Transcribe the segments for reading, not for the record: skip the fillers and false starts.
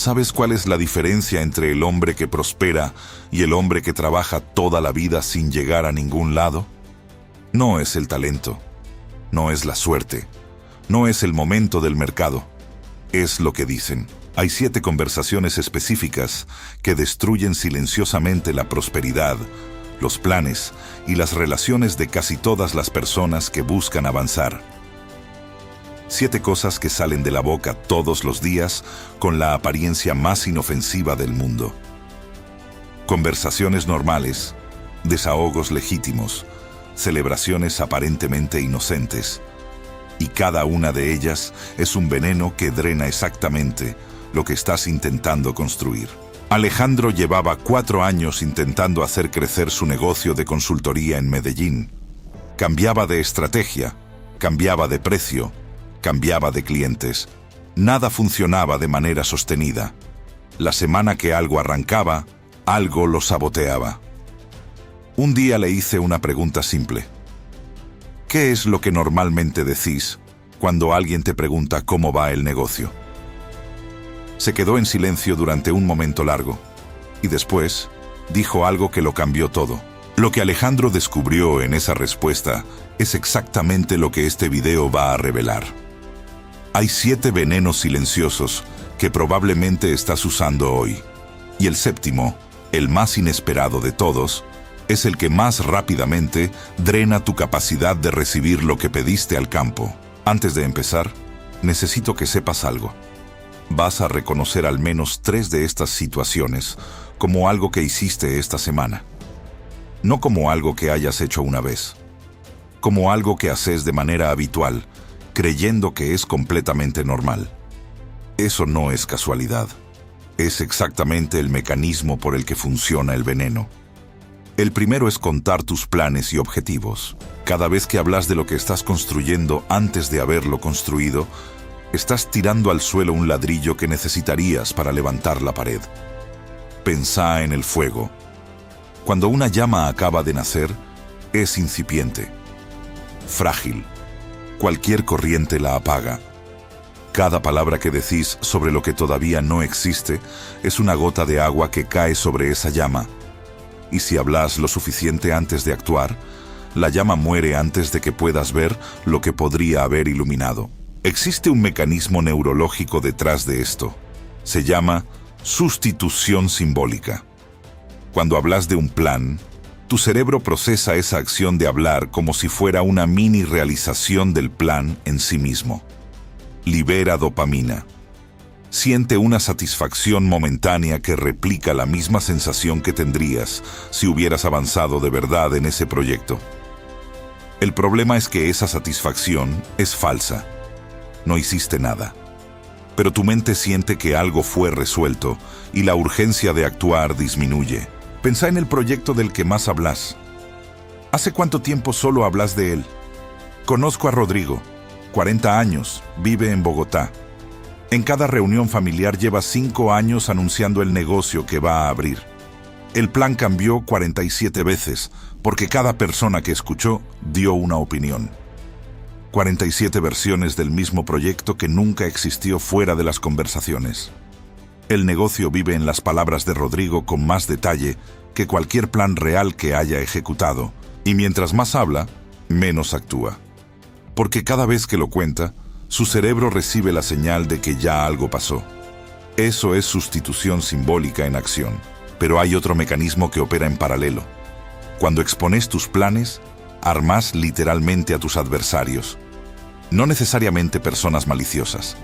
¿Sabes cuál es la diferencia entre el hombre que prospera y el hombre que trabaja toda la vida sin llegar a ningún lado? No es el talento, no es la suerte, no es el momento del mercado, es lo que dicen. Hay 7 conversaciones específicas que destruyen silenciosamente la prosperidad, los planes y las relaciones de casi todas las personas que buscan avanzar. 7 cosas que salen de la boca todos los días con la apariencia más inofensiva del mundo. Conversaciones normales, desahogos legítimos, celebraciones aparentemente inocentes. Y cada una de ellas es un veneno que drena exactamente lo que estás intentando construir. Alejandro llevaba 4 años intentando hacer crecer su negocio de consultoría en Medellín. Cambiaba de estrategia, cambiaba de precio, cambiaba de clientes. Nada funcionaba de manera sostenida. La semana que algo arrancaba, algo lo saboteaba. Un día le hice una pregunta simple. ¿Qué es lo que normalmente decís cuando alguien te pregunta cómo va el negocio? Se quedó en silencio durante un momento largo y después dijo algo que lo cambió todo. Lo que Alejandro descubrió en esa respuesta es exactamente lo que este video va a revelar. Hay 7 venenos silenciosos que probablemente estás usando hoy. Y el séptimo, el más inesperado de todos, es el que más rápidamente drena tu capacidad de recibir lo que pediste al campo. Antes de empezar, necesito que sepas algo. Vas a reconocer al menos 3 de estas situaciones como algo que hiciste esta semana. No como algo que hayas hecho una vez. Como algo que haces de manera habitual, creyendo que es completamente normal. Eso no es casualidad. Es exactamente el mecanismo por el que funciona el veneno. El primero es contar tus planes y objetivos. Cada vez que hablas de lo que estás construyendo antes de haberlo construido, estás tirando al suelo un ladrillo que necesitarías para levantar la pared. Pensá en el fuego. Cuando una llama acaba de nacer, es incipiente, frágil. Cualquier corriente la apaga. Cada palabra que decís sobre lo que todavía no existe es una gota de agua que cae sobre esa llama. Y si hablas lo suficiente antes de actuar, la llama muere antes de que puedas ver lo que podría haber iluminado. Existe un mecanismo neurológico detrás de esto. Se llama sustitución simbólica. Cuando hablas de un plan, tu cerebro procesa esa acción de hablar como si fuera una mini realización del plan en sí mismo. Libera dopamina. Siente una satisfacción momentánea que replica la misma sensación que tendrías si hubieras avanzado de verdad en ese proyecto. El problema es que esa satisfacción es falsa. No hiciste nada. Pero tu mente siente que algo fue resuelto y la urgencia de actuar disminuye. Pensá en el proyecto del que más hablas. ¿Hace cuánto tiempo solo hablas de él? Conozco a Rodrigo, 40 años, vive en Bogotá. En cada reunión familiar lleva 5 años anunciando el negocio que va a abrir. El plan cambió 47 veces, porque cada persona que escuchó dio una opinión. 47 versiones del mismo proyecto que nunca existió fuera de las conversaciones. El negocio vive en las palabras de Rodrigo con más detalle que cualquier plan real que haya ejecutado, y mientras más habla, menos actúa. Porque cada vez que lo cuenta, su cerebro recibe la señal de que ya algo pasó. Eso es sustitución simbólica en acción. Pero hay otro mecanismo que opera en paralelo. Cuando expones tus planes, armas literalmente a tus adversarios. No necesariamente personas maliciosas,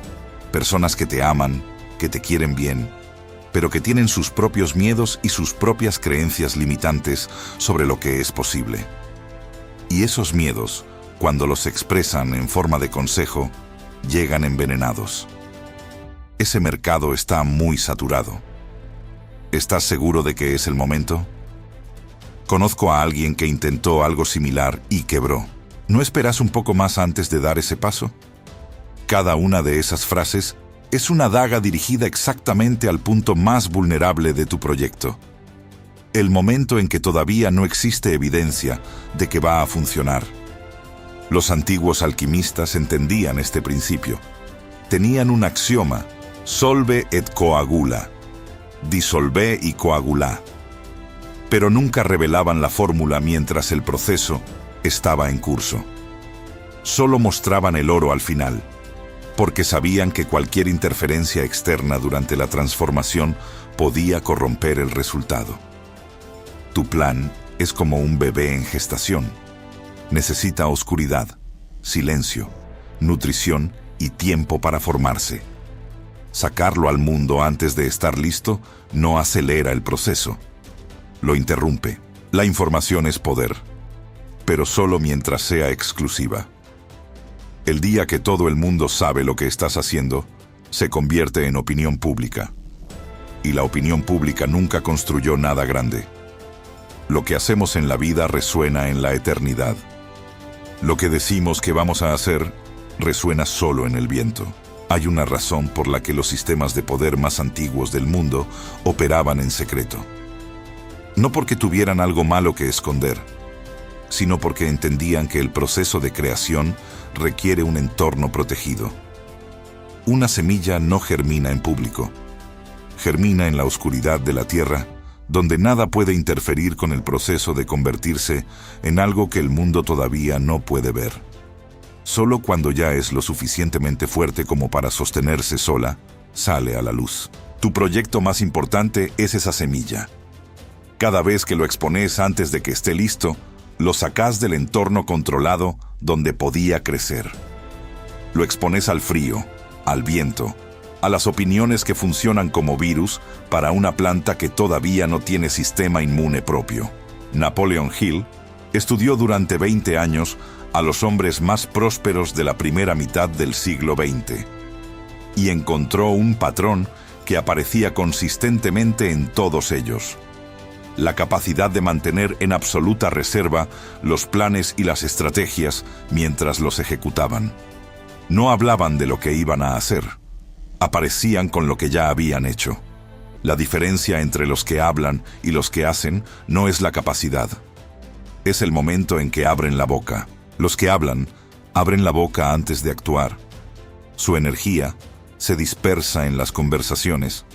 personas que te aman, que te quieren bien, pero que tienen sus propios miedos y sus propias creencias limitantes sobre lo que es posible. Y esos miedos, cuando los expresan en forma de consejo, llegan envenenados. Ese mercado está muy saturado. ¿Estás seguro de que es el momento? Conozco a alguien que intentó algo similar y quebró. ¿No esperas un poco más antes de dar ese paso? Cada una de esas frases es una daga dirigida exactamente al punto más vulnerable de tu proyecto. El momento en que todavía no existe evidencia de que va a funcionar. Los antiguos alquimistas entendían este principio. Tenían un axioma solve et coagula, disolve y coagula. Pero nunca revelaban la fórmula mientras el proceso estaba en curso. Solo mostraban el oro al final, porque sabían que cualquier interferencia externa durante la transformación podía corromper el resultado. Tu plan es como un bebé en gestación. Necesita oscuridad, silencio, nutrición y tiempo para formarse. Sacarlo al mundo antes de estar listo no acelera el proceso. Lo interrumpe. La información es poder, pero solo mientras sea exclusiva. El día que todo el mundo sabe lo que estás haciendo, se convierte en opinión pública. Y la opinión pública nunca construyó nada grande. Lo que hacemos en la vida resuena en la eternidad. Lo que decimos que vamos a hacer resuena solo en el viento. Hay una razón por la que los sistemas de poder más antiguos del mundo operaban en secreto. No porque tuvieran algo malo que esconder, sino porque entendían que el proceso de creación requiere un entorno protegido. Una semilla no germina en público. Germina en la oscuridad de la tierra, donde nada puede interferir con el proceso de convertirse en algo que el mundo todavía no puede ver. Solo cuando ya es lo suficientemente fuerte como para sostenerse sola, sale a la luz. Tu proyecto más importante es esa semilla. Cada vez que lo expones antes de que esté listo, lo sacás del entorno controlado donde podía crecer. Lo expones al frío, al viento, a las opiniones que funcionan como virus para una planta que todavía no tiene sistema inmune propio. Napoleon Hill estudió durante 20 años a los hombres más prósperos de la primera mitad del siglo XX y encontró un patrón que aparecía consistentemente en todos ellos: la capacidad de mantener en absoluta reserva los planes y las estrategias mientras los ejecutaban. No hablaban de lo que iban a hacer, aparecían con lo que ya habían hecho. La diferencia entre los que hablan y los que hacen no es la capacidad, es el momento en que abren la boca. Los que hablan, abren la boca antes de actuar. Su energía se dispersa en las conversaciones.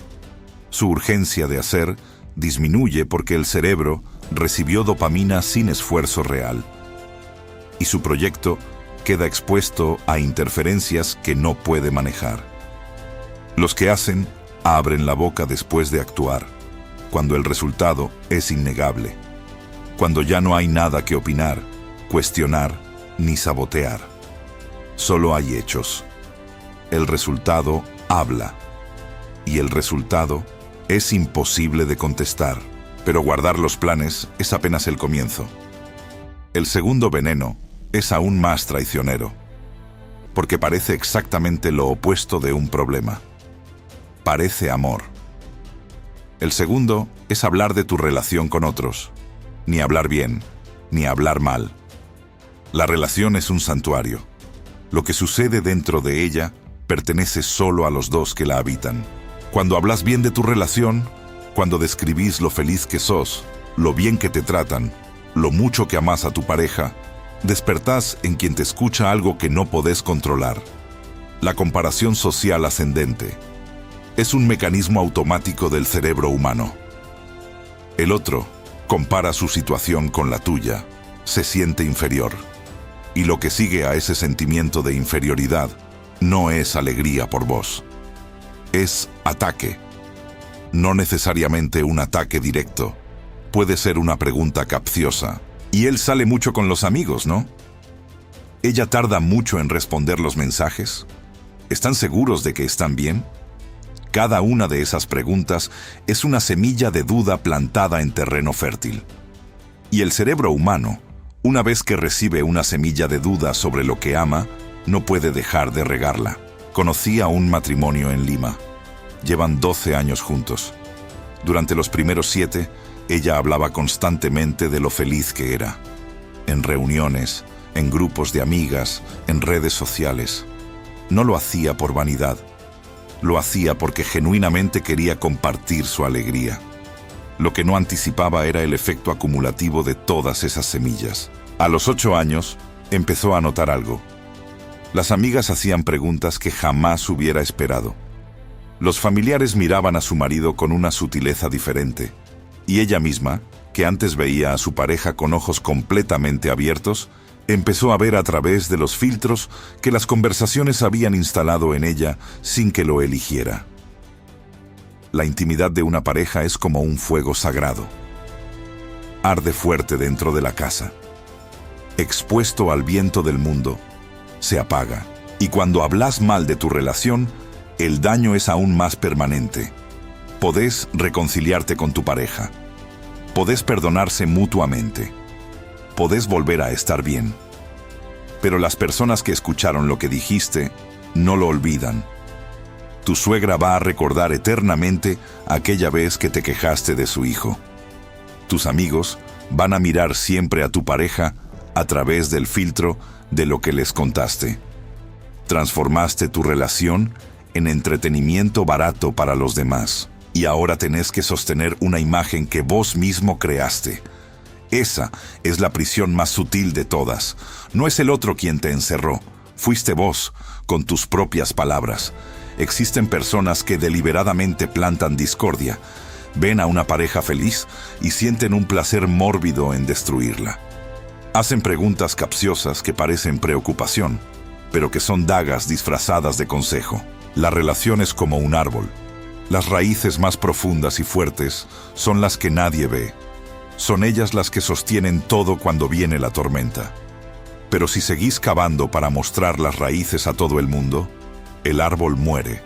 Su urgencia de hacer disminuye porque el cerebro recibió dopamina sin esfuerzo real. Y su proyecto queda expuesto a interferencias que no puede manejar. Los que hacen, abren la boca después de actuar, cuando el resultado es innegable. Cuando ya no hay nada que opinar, cuestionar, ni sabotear. Solo hay hechos. El resultado habla. Y el resultado es imposible de contestar. Pero guardar los planes es apenas el comienzo. El segundo veneno es aún más traicionero, porque parece exactamente lo opuesto de un problema. Parece amor. El segundo es hablar de tu relación con otros. Ni hablar bien, ni hablar mal. La relación es un santuario. Lo que sucede dentro de ella pertenece solo a los dos que la habitan. Cuando hablas bien de tu relación, cuando describís lo feliz que sos, lo bien que te tratan, lo mucho que amás a tu pareja, despertás en quien te escucha algo que no podés controlar: la comparación social ascendente. Es un mecanismo automático del cerebro humano. El otro compara su situación con la tuya, se siente inferior. Y lo que sigue a ese sentimiento de inferioridad no es alegría por vos. Es ataque. No necesariamente un ataque directo. Puede ser una pregunta capciosa. Y él sale mucho con los amigos, ¿no? Ella tarda mucho en responder los mensajes. ¿Están seguros de que están bien? Cada una de esas preguntas es una semilla de duda plantada en terreno fértil. Y el cerebro humano, una vez que recibe una semilla de duda sobre lo que ama, no puede dejar de regarla. Conocí a un matrimonio en Lima. Llevan 12 años juntos. Durante los primeros 7, ella hablaba constantemente de lo feliz que era. En reuniones, en grupos de amigas, en redes sociales. No lo hacía por vanidad. Lo hacía porque genuinamente quería compartir su alegría. Lo que no anticipaba era el efecto acumulativo de todas esas semillas. A los 8 años, empezó a notar algo. Las amigas hacían preguntas que jamás hubiera esperado. Los familiares miraban a su marido con una sutileza diferente, y ella misma, que antes veía a su pareja con ojos completamente abiertos, empezó a ver a través de los filtros que las conversaciones habían instalado en ella sin que lo eligiera. La intimidad de una pareja es como un fuego sagrado. Arde fuerte dentro de la casa. Expuesto al viento del mundo, se apaga. Y cuando hablas mal de tu relación, el daño es aún más permanente. Podés reconciliarte con tu pareja. Podés perdonarse mutuamente. Podés volver a estar bien. Pero las personas que escucharon lo que dijiste no lo olvidan. Tu suegra va a recordar eternamente aquella vez que te quejaste de su hijo. Tus amigos van a mirar siempre a tu pareja a través del filtro de lo que les contaste. Transformaste tu relación en entretenimiento barato para los demás. Y ahora tenés que sostener una imagen que vos mismo creaste. Esa es la prisión más sutil de todas. No es el otro quien te encerró. Fuiste vos, con tus propias palabras. Existen personas que deliberadamente plantan discordia. Ven a una pareja feliz y sienten un placer mórbido en destruirla. Hacen preguntas capciosas que parecen preocupación, pero que son dagas disfrazadas de consejo. La relación es como un árbol. Las raíces más profundas y fuertes son las que nadie ve. Son ellas las que sostienen todo cuando viene la tormenta. Pero si seguís cavando para mostrar las raíces a todo el mundo, el árbol muere.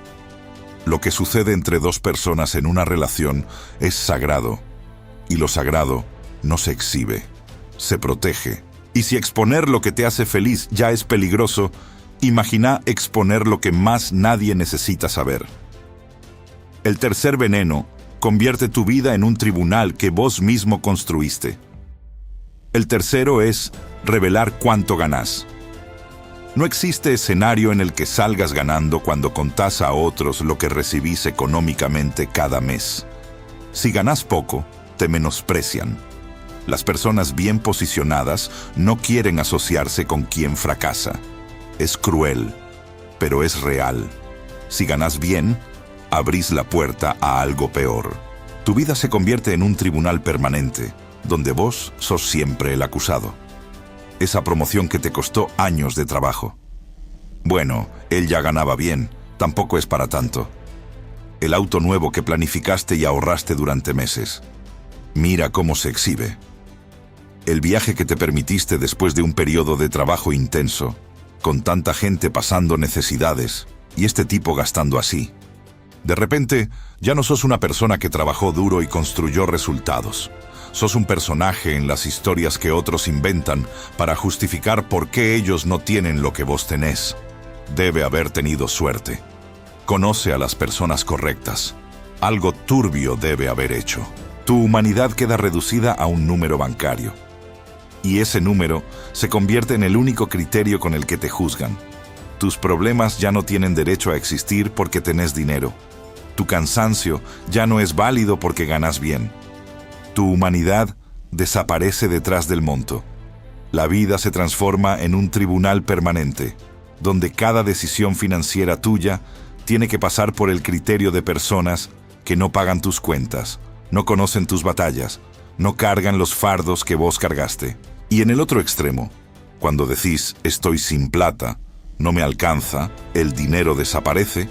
Lo que sucede entre dos personas en una relación es sagrado, y lo sagrado no se exhibe, se protege. Y si exponer lo que te hace feliz ya es peligroso, imagina exponer lo que más nadie necesita saber. El tercer veneno convierte tu vida en un tribunal que vos mismo construiste. El tercero es revelar cuánto ganás. No existe escenario en el que salgas ganando cuando contás a otros lo que recibís económicamente cada mes. Si ganás poco, te menosprecian. Las personas bien posicionadas no quieren asociarse con quien fracasa. Es cruel, pero es real. Si ganás bien, abrís la puerta a algo peor. Tu vida se convierte en un tribunal permanente, donde vos sos siempre el acusado. Esa promoción que te costó años de trabajo. Bueno, él ya ganaba bien, tampoco es para tanto. El auto nuevo que planificaste y ahorraste durante meses. Mira cómo se exhibe. El viaje que te permitiste después de un periodo de trabajo intenso, con tanta gente pasando necesidades, y este tipo gastando así. De repente, ya no sos una persona que trabajó duro y construyó resultados. Sos un personaje en las historias que otros inventan para justificar por qué ellos no tienen lo que vos tenés. Debe haber tenido suerte. Conoce a las personas correctas. Algo turbio debe haber hecho. Tu humanidad queda reducida a un número bancario. Y ese número se convierte en el único criterio con el que te juzgan. Tus problemas ya no tienen derecho a existir porque tenés dinero. Tu cansancio ya no es válido porque ganas bien. Tu humanidad desaparece detrás del monto. La vida se transforma en un tribunal permanente, donde cada decisión financiera tuya tiene que pasar por el criterio de personas que no pagan tus cuentas, no conocen tus batallas, no cargan los fardos que vos cargaste. Y en el otro extremo, cuando decís estoy sin plata, no me alcanza, el dinero desaparece,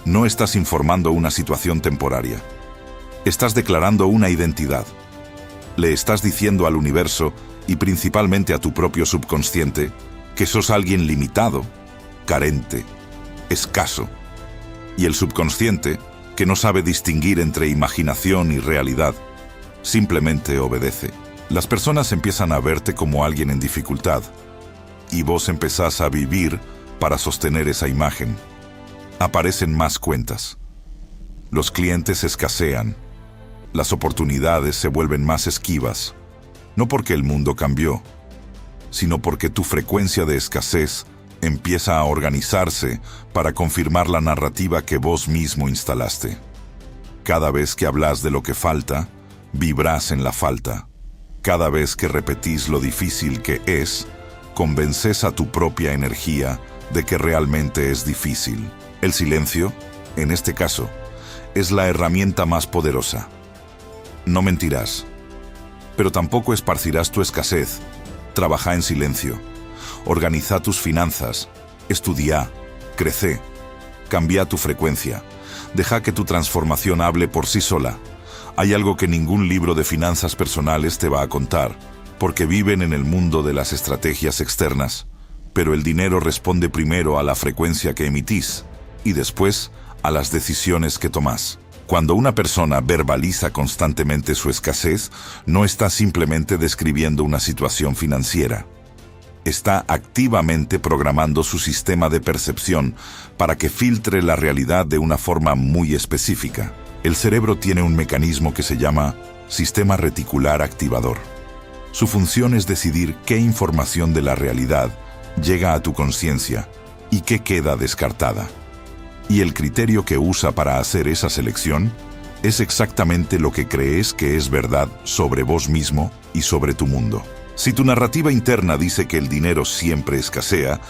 no estás informando una situación temporaria. Estás declarando una identidad. Le estás diciendo al universo, y principalmente a tu propio subconsciente, que sos alguien limitado, carente, escaso. Y el subconsciente, que no sabe distinguir entre imaginación y realidad, simplemente obedece. Las personas empiezan a verte como alguien en dificultad, y vos empezás a vivir para sostener esa imagen. Aparecen más cuentas. Los clientes escasean. Las oportunidades se vuelven más esquivas, no porque el mundo cambió, sino porque tu frecuencia de escasez empieza a organizarse para confirmar la narrativa que vos mismo instalaste. Cada vez que hablas de lo que falta, vibrás en la falta. Cada vez que repetís lo difícil que es, convences a tu propia energía de que realmente es difícil. El silencio, en este caso, es la herramienta más poderosa. No mentirás, pero tampoco esparcirás tu escasez. Trabaja en silencio. Organiza tus finanzas. Estudia. Crece. Cambia tu frecuencia. Deja que tu transformación hable por sí sola. Hay algo que ningún libro de finanzas personales te va a contar, porque viven en el mundo de las estrategias externas. Pero el dinero responde primero a la frecuencia que emitís y después a las decisiones que tomás. Cuando una persona verbaliza constantemente su escasez, no está simplemente describiendo una situación financiera. Está activamente programando su sistema de percepción para que filtre la realidad de una forma muy específica. El cerebro tiene un mecanismo que se llama sistema reticular activador. Su función es decidir qué información de la realidad llega a tu conciencia y qué queda descartada. Y el criterio que usa para hacer esa selección es exactamente lo que crees que es verdad sobre vos mismo y sobre tu mundo. Si tu narrativa interna dice que el dinero siempre escasea,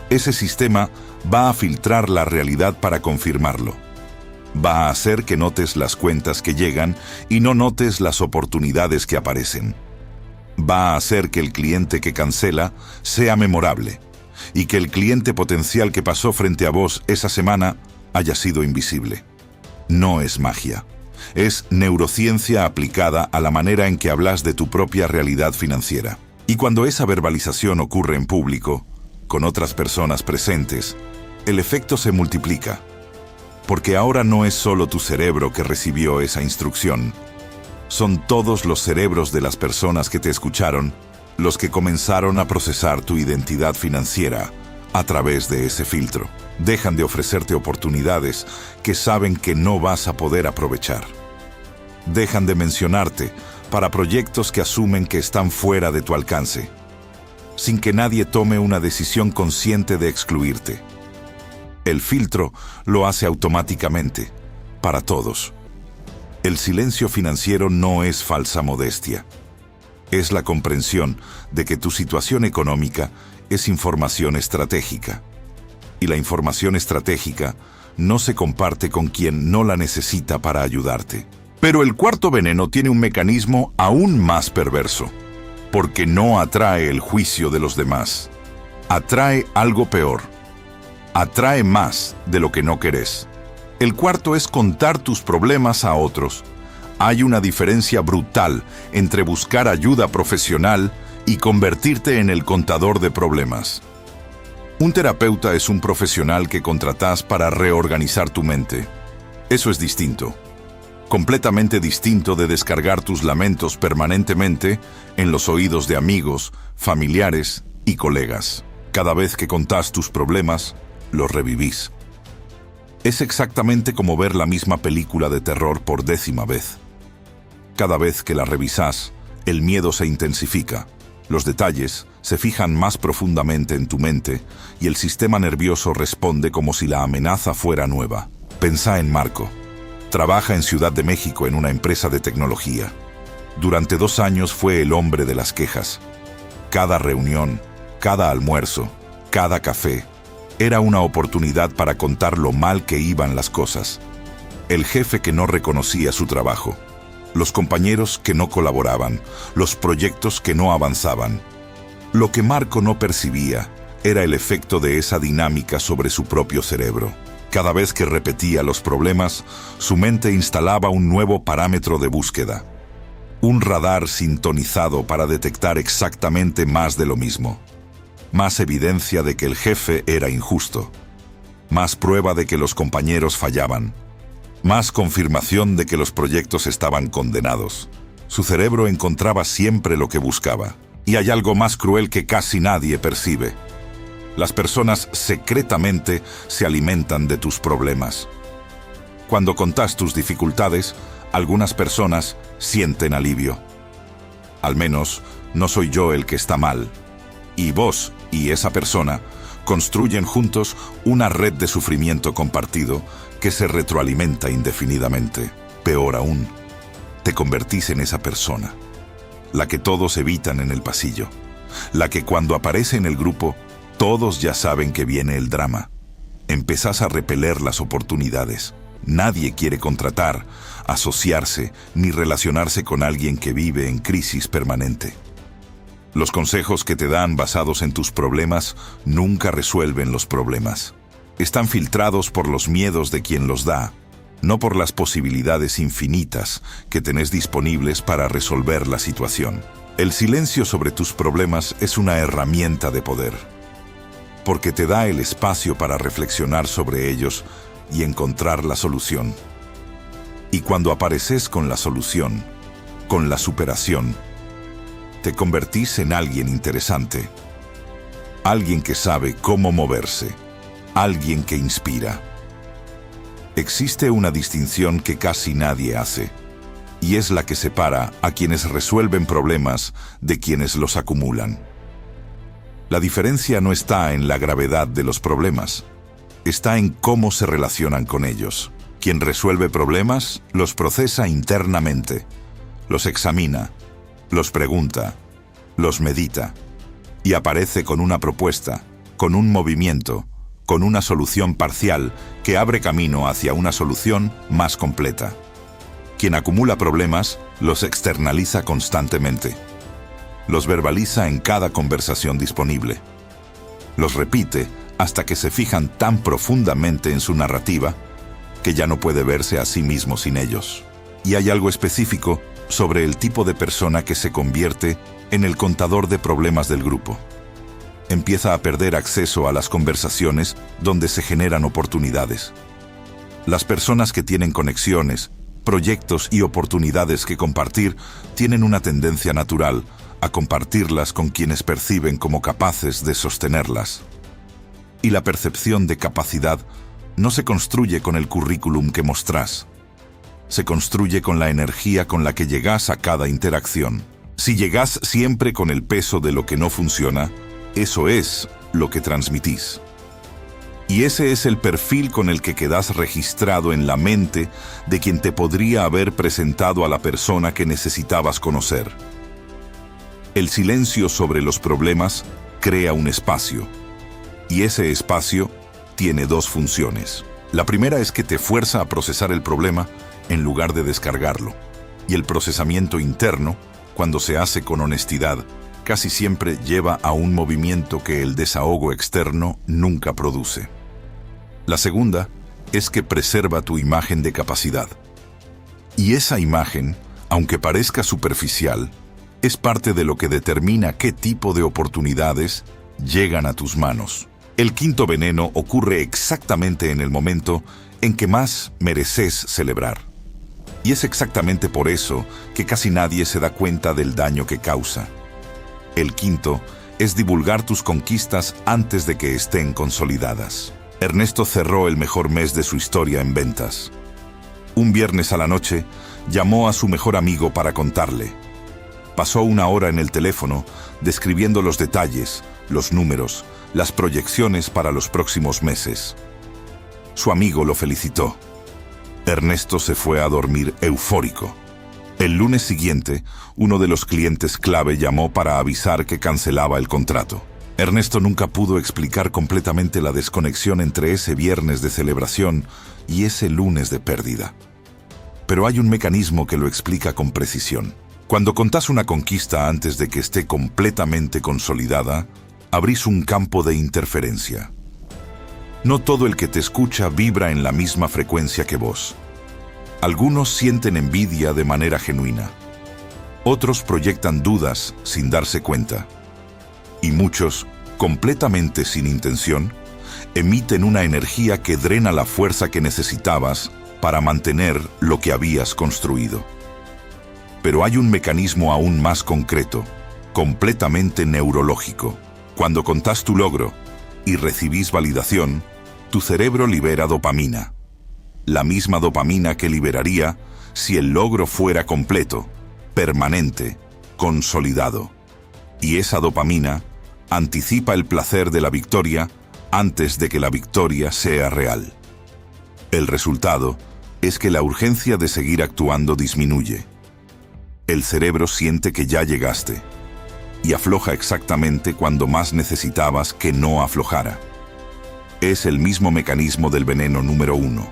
ese sistema va a filtrar la realidad para confirmarlo. Va a hacer que notes las cuentas que llegan y no notes las oportunidades que aparecen. Va a hacer que el cliente que cancela sea memorable y que el cliente potencial que pasó frente a vos esa semana haya sido invisible. No es magia. Es neurociencia aplicada a la manera en que hablas de tu propia realidad financiera. Y cuando esa verbalización ocurre en público, con otras personas presentes, el efecto se multiplica. Porque ahora no es solo tu cerebro que recibió esa instrucción. Son todos los cerebros de las personas que te escucharon los que comenzaron a procesar tu identidad financiera a través de ese filtro. Dejan de ofrecerte oportunidades que saben que no vas a poder aprovechar. Dejan de mencionarte para proyectos que asumen que están fuera de tu alcance, sin que nadie tome una decisión consciente de excluirte. El filtro lo hace automáticamente, para todos. El silencio financiero no es falsa modestia. Es la comprensión de que tu situación económica es información estratégica. Y la información estratégica no se comparte con quien no la necesita para ayudarte. Pero el cuarto veneno tiene un mecanismo aún más perverso, porque no atrae el juicio de los demás. Atrae algo peor. Atrae más de lo que no querés. El cuarto es contar tus problemas a otros. Hay una diferencia brutal entre buscar ayuda profesional y convertirte en el contador de problemas. Un terapeuta es un profesional que contratás para reorganizar tu mente. Eso es distinto. Completamente distinto de descargar tus lamentos permanentemente en los oídos de amigos, familiares y colegas. Cada vez que contás tus problemas, los revivís. Es exactamente como ver la misma película de terror por 10ª vez. Cada vez que la revisás, el miedo se intensifica. Los detalles se fijan más profundamente en tu mente y el sistema nervioso responde como si la amenaza fuera nueva. Pensá en Marco. Trabaja en Ciudad de México en una empresa de tecnología. Durante 2 años fue el hombre de las quejas. Cada reunión, cada almuerzo, cada café, era una oportunidad para contar lo mal que iban las cosas. El jefe que no reconocía su trabajo. Los compañeros que no colaboraban, los proyectos que no avanzaban. Lo que Marco no percibía era el efecto de esa dinámica sobre su propio cerebro. Cada vez que repetía los problemas, su mente instalaba un nuevo parámetro de búsqueda. Un radar sintonizado para detectar exactamente más de lo mismo. Más evidencia de que el jefe era injusto. Más prueba de que los compañeros fallaban. Más confirmación de que los proyectos estaban condenados. Su cerebro encontraba siempre lo que buscaba. Y hay algo más cruel que casi nadie percibe. Las personas secretamente se alimentan de tus problemas. Cuando contás tus dificultades, algunas personas sienten alivio. Al menos, no soy yo el que está mal. Y vos y esa persona construyen juntos una red de sufrimiento compartido que se retroalimenta indefinidamente. Peor aún, te convertís en esa persona, la que todos evitan en el pasillo, la que cuando aparece en el grupo, todos ya saben que viene el drama. Empezás a repeler las oportunidades. Nadie quiere contratar, asociarse ni relacionarse con alguien que vive en crisis permanente. Los consejos que te dan basados en tus problemas nunca resuelven los problemas. Están filtrados por los miedos de quien los da, no por las posibilidades infinitas que tenés disponibles para resolver la situación. El silencio sobre tus problemas es una herramienta de poder, porque te da el espacio para reflexionar sobre ellos y encontrar la solución. Y cuando apareces con la solución, con la superación, te convertís en alguien interesante, alguien que sabe cómo moverse, alguien que inspira. Existe una distinción que casi nadie hace, y es la que separa a quienes resuelven problemas de quienes los acumulan. La diferencia no está en la gravedad de los problemas, está en cómo se relacionan con ellos. Quien resuelve problemas los procesa internamente, los examina, los pregunta, los medita y aparece con una propuesta, con un movimiento, con una solución parcial que abre camino hacia una solución más completa. Quien acumula problemas los externaliza constantemente, los verbaliza en cada conversación disponible, los repite hasta que se fijan tan profundamente en su narrativa que ya no puede verse a sí mismo sin ellos. Y hay algo específico sobre el tipo de persona que se convierte en el contador de problemas del grupo. Empieza a perder acceso a las conversaciones donde se generan oportunidades. Las personas que tienen conexiones, proyectos y oportunidades que compartir tienen una tendencia natural a compartirlas con quienes perciben como capaces de sostenerlas. Y la percepción de capacidad no se construye con el currículum que mostrás. Se construye con la energía con la que llegás a cada interacción. Si llegás siempre con el peso de lo que no funciona, eso es lo que transmitís. Y ese es el perfil con el que quedás registrado en la mente de quien te podría haber presentado a la persona que necesitabas conocer. El silencio sobre los problemas crea un espacio. Y ese espacio tiene dos funciones. La primera es que te fuerza a procesar el problema en lugar de descargarlo. Y el procesamiento interno, cuando se hace con honestidad, casi siempre lleva a un movimiento que el desahogo externo nunca produce. La segunda es que preserva tu imagen de capacidad. Y esa imagen, aunque parezca superficial, es parte de lo que determina qué tipo de oportunidades llegan a tus manos. El quinto veneno ocurre exactamente en el momento en que más mereces celebrar. Y es exactamente por eso que casi nadie se da cuenta del daño que causa. El quinto es divulgar tus conquistas antes de que estén consolidadas. Ernesto cerró el mejor mes de su historia en ventas. Un viernes a la noche, llamó a su mejor amigo para contarle. Pasó una hora en el teléfono describiendo los detalles, los números, las proyecciones para los próximos meses. Su amigo lo felicitó. Ernesto se fue a dormir eufórico. El lunes siguiente, uno de los clientes clave llamó para avisar que cancelaba el contrato. Ernesto nunca pudo explicar completamente la desconexión entre ese viernes de celebración y ese lunes de pérdida. Pero hay un mecanismo que lo explica con precisión. Cuando contás una conquista antes de que esté completamente consolidada, abrís un campo de interferencia. No todo el que te escucha vibra en la misma frecuencia que vos. Algunos sienten envidia de manera genuina. Otros proyectan dudas sin darse cuenta. Y muchos, completamente sin intención, emiten una energía que drena la fuerza que necesitabas para mantener lo que habías construido. Pero hay un mecanismo aún más concreto, completamente neurológico. Cuando contás tu logro y recibís validación, tu cerebro libera dopamina. La misma dopamina que liberaría si el logro fuera completo, permanente, consolidado. Y esa dopamina anticipa el placer de la victoria antes de que la victoria sea real. El resultado es que la urgencia de seguir actuando disminuye. El cerebro siente que ya llegaste y afloja exactamente cuando más necesitabas que no aflojara. Es el mismo mecanismo del veneno número 1.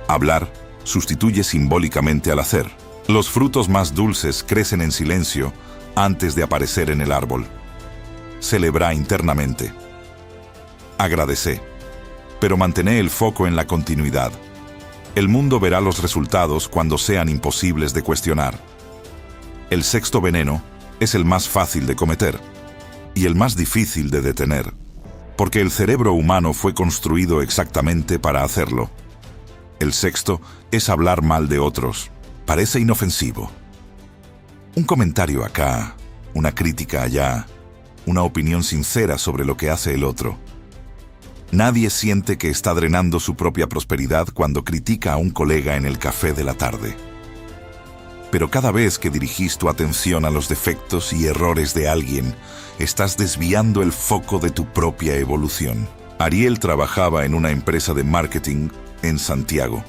Hablar sustituye simbólicamente al hacer. Los frutos más dulces crecen en silencio antes de aparecer en el árbol. Celebra internamente. Agradece, pero mantén el foco en la continuidad. El mundo verá los resultados cuando sean imposibles de cuestionar. El sexto veneno es el más fácil de cometer y el más difícil de detener, porque el cerebro humano fue construido exactamente para hacerlo. El sexto es hablar mal de otros. Parece inofensivo. Un comentario acá, una crítica allá, una opinión sincera sobre lo que hace el otro. Nadie siente que está drenando su propia prosperidad cuando critica a un colega en el café de la tarde. Pero cada vez que dirigís tu atención a los defectos y errores de alguien, estás desviando el foco de tu propia evolución. Ariel trabajaba en una empresa de marketing en Santiago.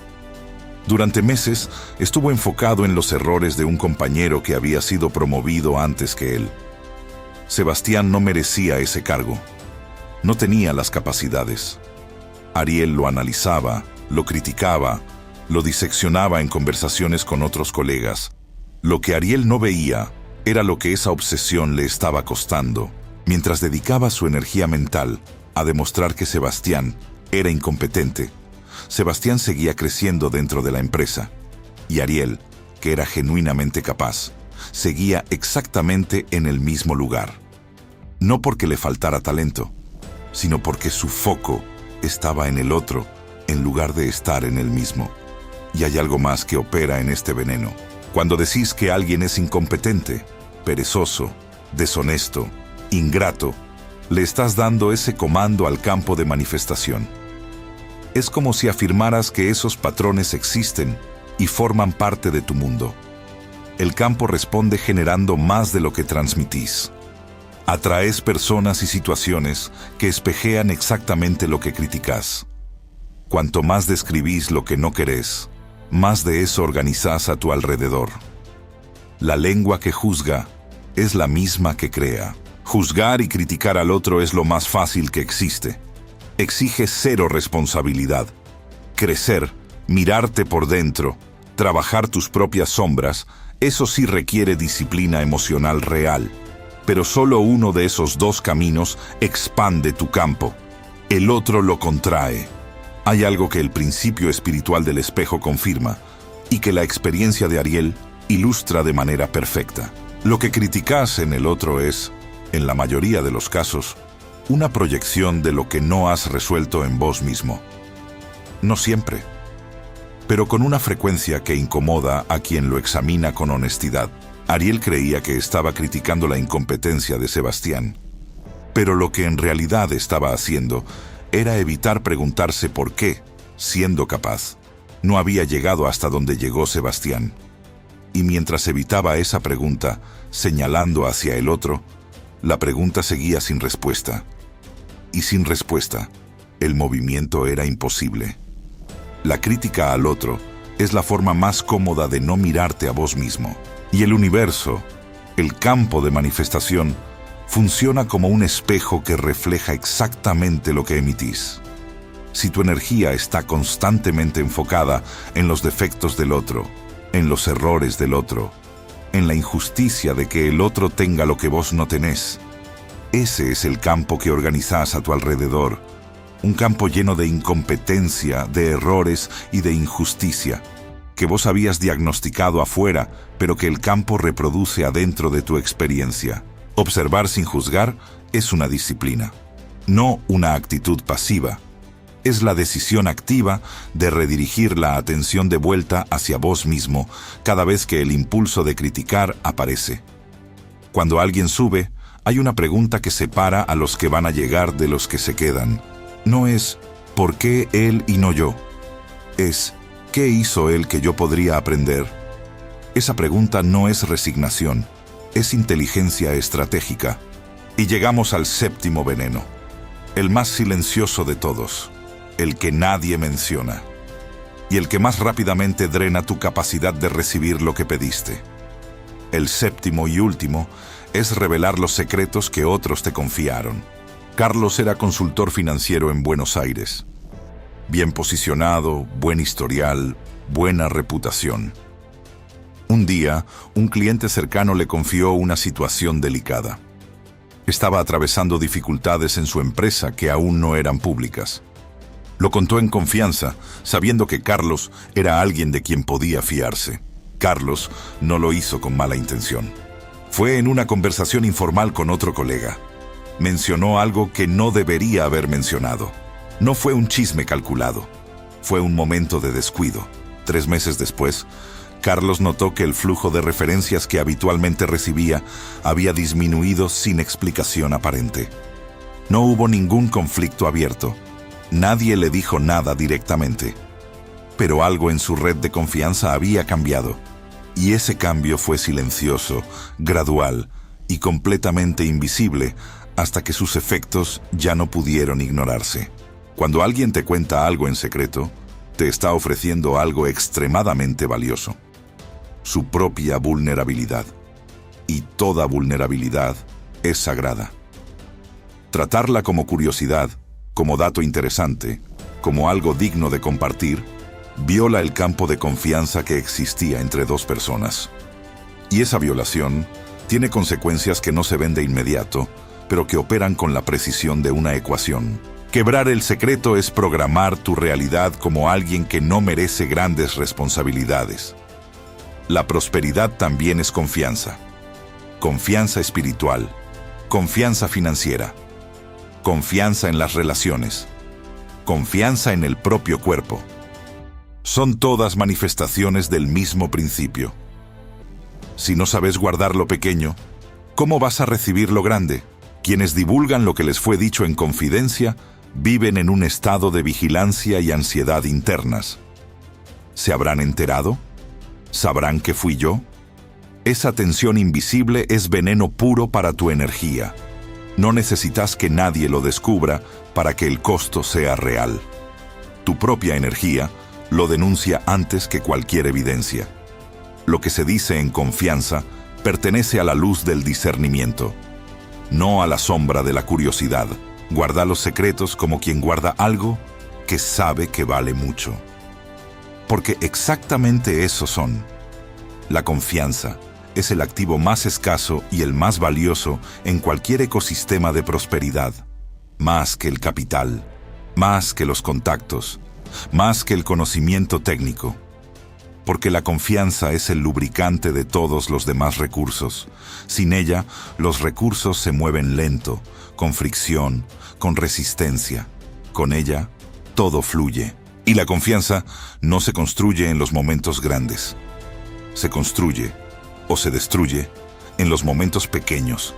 Durante meses estuvo enfocado en los errores de un compañero que había sido promovido antes que él. Sebastián no merecía ese cargo. No tenía las capacidades. Ariel lo analizaba, lo criticaba, lo diseccionaba en conversaciones con otros colegas. Lo que Ariel no veía era lo que esa obsesión le estaba costando, mientras dedicaba su energía mental a demostrar que Sebastián era incompetente. Sebastián seguía creciendo dentro de la empresa, y Ariel, que era genuinamente capaz, seguía exactamente en el mismo lugar. No porque le faltara talento, sino porque su foco estaba en el otro en lugar de estar en el mismo. Y hay algo más que opera en este veneno. Cuando decís que alguien es incompetente, perezoso, deshonesto, ingrato, le estás dando ese comando al campo de manifestación. Es como si afirmaras que esos patrones existen y forman parte de tu mundo. El campo responde generando más de lo que transmitís. Atraes personas y situaciones que espejean exactamente lo que criticás. Cuanto más describís lo que no querés, más de eso organizás a tu alrededor. La lengua que juzga es la misma que crea. Juzgar y criticar al otro es lo más fácil que existe. Exige cero responsabilidad. Crecer, mirarte por dentro, trabajar tus propias sombras, eso sí requiere disciplina emocional real. Pero solo uno de esos dos caminos expande tu campo. El otro lo contrae. Hay algo que el principio espiritual del espejo confirma y que la experiencia de Ariel ilustra de manera perfecta. Lo que criticas en el otro es, en la mayoría de los casos, una proyección de lo que no has resuelto en vos mismo. No siempre, pero con una frecuencia que incomoda a quien lo examina con honestidad. Ariel creía que estaba criticando la incompetencia de Sebastián, pero lo que en realidad estaba haciendo era evitar preguntarse por qué, siendo capaz, no había llegado hasta donde llegó Sebastián. Y mientras evitaba esa pregunta, señalando hacia el otro, la pregunta seguía sin respuesta. Y sin respuesta, el movimiento era imposible. La crítica al otro es la forma más cómoda de no mirarte a vos mismo. Y el universo, el campo de manifestación, funciona como un espejo que refleja exactamente lo que emitís. Si tu energía está constantemente enfocada en los defectos del otro, en los errores del otro, en la injusticia de que el otro tenga lo que vos no tenés, ese es el campo que organizás a tu alrededor, un campo lleno de incompetencia, de errores y de injusticia, que vos habías diagnosticado afuera, pero que el campo reproduce adentro de tu experiencia. Observar sin juzgar es una disciplina, no una actitud pasiva. Es la decisión activa de redirigir la atención de vuelta hacia vos mismo cada vez que el impulso de criticar aparece. Cuando alguien sube, hay una pregunta que separa a los que van a llegar de los que se quedan. No es ¿por qué él y no yo? Es ¿qué hizo él que yo podría aprender? Esa pregunta no es resignación, es inteligencia estratégica. Y llegamos al séptimo veneno, el más silencioso de todos, el que nadie menciona, y el que más rápidamente drena tu capacidad de recibir lo que pediste. El séptimo y último es revelar los secretos que otros te confiaron. Carlos era consultor financiero en Buenos Aires. Bien posicionado, buen historial, buena reputación. Un día, un cliente cercano le confió una situación delicada. Estaba atravesando dificultades en su empresa que aún no eran públicas. Lo contó en confianza, sabiendo que Carlos era alguien de quien podía fiarse. Carlos no lo hizo con mala intención. Fue en una conversación informal con otro colega. Mencionó algo que no debería haber mencionado. No fue un chisme calculado. Fue un momento de descuido. 3 meses después, Carlos notó que el flujo de referencias que habitualmente recibía había disminuido sin explicación aparente. No hubo ningún conflicto abierto. Nadie le dijo nada directamente. Pero algo en su red de confianza había cambiado. Y ese cambio fue silencioso, gradual y completamente invisible hasta que sus efectos ya no pudieron ignorarse. Cuando alguien te cuenta algo en secreto, te está ofreciendo algo extremadamente valioso: su propia vulnerabilidad. Y toda vulnerabilidad es sagrada. Tratarla como curiosidad, como dato interesante, como algo digno de compartir, viola el campo de confianza que existía entre dos personas. Y esa violación tiene consecuencias que no se ven de inmediato, pero que operan con la precisión de una ecuación. Quebrar el secreto es programar tu realidad como alguien que no merece grandes responsabilidades. La prosperidad también es confianza. Confianza espiritual, confianza financiera, confianza en las relaciones, confianza en el propio cuerpo. Son todas manifestaciones del mismo principio. Si no sabes guardar lo pequeño, ¿cómo vas a recibir lo grande? Quienes divulgan lo que les fue dicho en confidencia viven en un estado de vigilancia y ansiedad internas. ¿Se habrán enterado? ¿Sabrán que fui yo? Esa tensión invisible es veneno puro para tu energía. No necesitas que nadie lo descubra para que el costo sea real. Tu propia energía lo denuncia antes que cualquier evidencia. Lo que se dice en confianza pertenece a la luz del discernimiento, no a la sombra de la curiosidad. Guarda los secretos como quien guarda algo que sabe que vale mucho. Porque exactamente eso son. La confianza es el activo más escaso y el más valioso en cualquier ecosistema de prosperidad. Más que el capital, más que los contactos, más que el conocimiento técnico. Porque la confianza es el lubricante de todos los demás recursos. Sin ella, los recursos se mueven lento, con fricción, con resistencia. Con ella, todo fluye. Y la confianza no se construye en los momentos grandes. Se construye o se destruye en los momentos pequeños.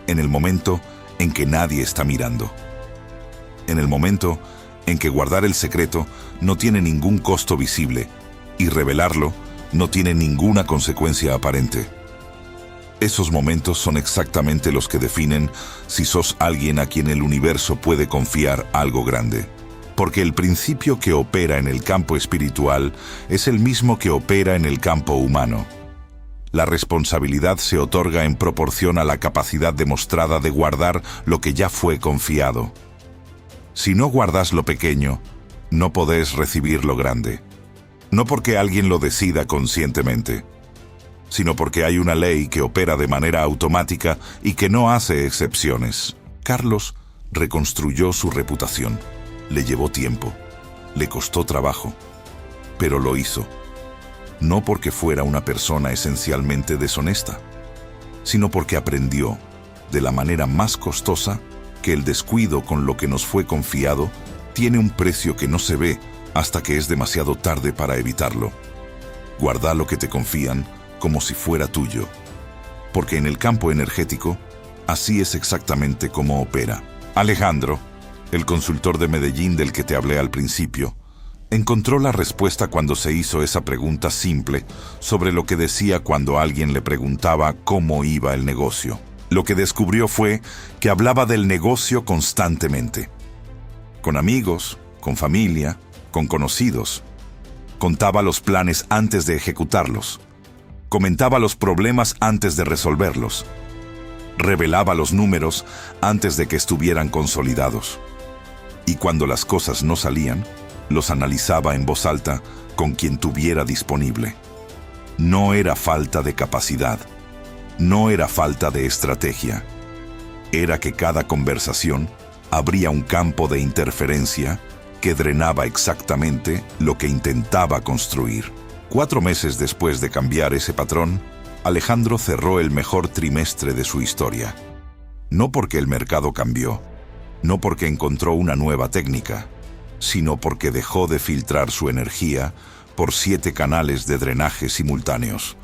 En el momento en que nadie está mirando. En el momento en que guardar el secreto no tiene ningún costo visible y revelarlo no tiene ninguna consecuencia aparente. Esos momentos son exactamente los que definen si sos alguien a quien el universo puede confiar algo grande. Porque el principio que opera en el campo espiritual es el mismo que opera en el campo humano. La responsabilidad se otorga en proporción a la capacidad demostrada de guardar lo que ya fue confiado. Si no guardas lo pequeño, no podés recibir lo grande. No porque alguien lo decida conscientemente, sino porque hay una ley que opera de manera automática y que no hace excepciones. Carlos reconstruyó su reputación. Le llevó tiempo, le costó trabajo, pero lo hizo. No porque fuera una persona esencialmente deshonesta, sino porque aprendió, de la manera más costosa, que el descuido con lo que nos fue confiado tiene un precio que no se ve hasta que es demasiado tarde para evitarlo. Guarda lo que te confían como si fuera tuyo, porque en el campo energético, así es exactamente como opera. Alejandro, el consultor de Medellín del que te hablé al principio, encontró la respuesta cuando se hizo esa pregunta simple sobre lo que decía cuando alguien le preguntaba cómo iba el negocio. Lo que descubrió fue que hablaba del negocio constantemente. Con amigos, con familia, con conocidos. Contaba los planes antes de ejecutarlos. Comentaba los problemas antes de resolverlos. Revelaba los números antes de que estuvieran consolidados. Y cuando las cosas no salían, los analizaba en voz alta con quien tuviera disponible. No era falta de capacidad, no era falta de estrategia. Era que cada conversación abría un campo de interferencia que drenaba exactamente lo que intentaba construir. 4 meses después de cambiar ese patrón, Alejandro cerró el mejor trimestre de su historia. No porque el mercado cambió, no porque encontró una nueva técnica, sino porque dejó de filtrar su energía por 7 canales de drenaje simultáneos.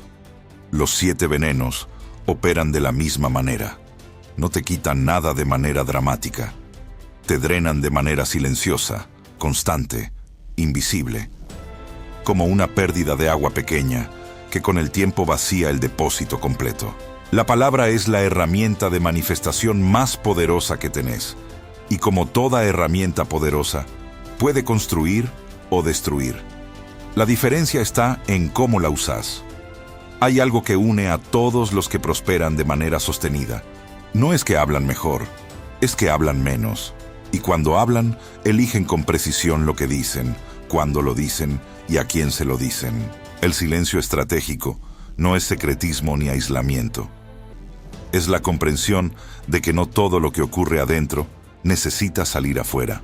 Los 7 venenos operan de la misma manera. No te quitan nada de manera dramática. Te drenan de manera silenciosa, constante, invisible. Como una pérdida de agua pequeña que con el tiempo vacía el depósito completo. La palabra es la herramienta de manifestación más poderosa que tenés. Y como toda herramienta poderosa, puede construir o destruir. La diferencia está en cómo la usás. Hay algo que une a todos los que prosperan de manera sostenida. No es que hablan mejor, es que hablan menos. Y cuando hablan, eligen con precisión lo que dicen, cuándo lo dicen y a quién se lo dicen. El silencio estratégico no es secretismo ni aislamiento. Es la comprensión de que no todo lo que ocurre adentro necesita salir afuera.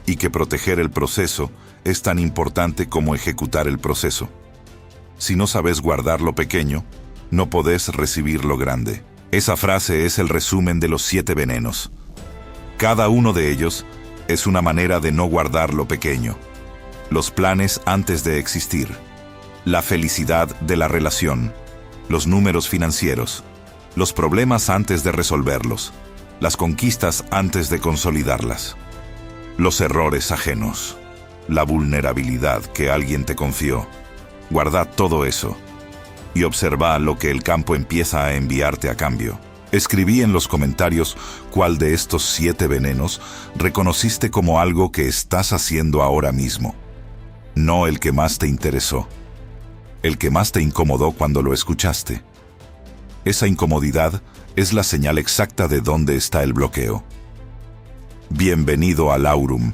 Y que proteger el proceso es tan importante como ejecutar el proceso. Si no sabes guardar lo pequeño, no podés recibir lo grande. Esa frase es el resumen de los 7 venenos. Cada uno de ellos es una manera de no guardar lo pequeño. Los planes antes de existir. La felicidad de la relación. Los números financieros. Los problemas antes de resolverlos. Las conquistas antes de consolidarlas. Los errores ajenos. La vulnerabilidad que alguien te confió. Guarda todo eso y observa lo que el campo empieza a enviarte a cambio. Escribí en los comentarios cuál de estos 7 venenos reconociste como algo que estás haciendo ahora mismo. No el que más te interesó. El que más te incomodó cuando lo escuchaste. Esa incomodidad es la señal exacta de dónde está el bloqueo. Bienvenido al Aurum.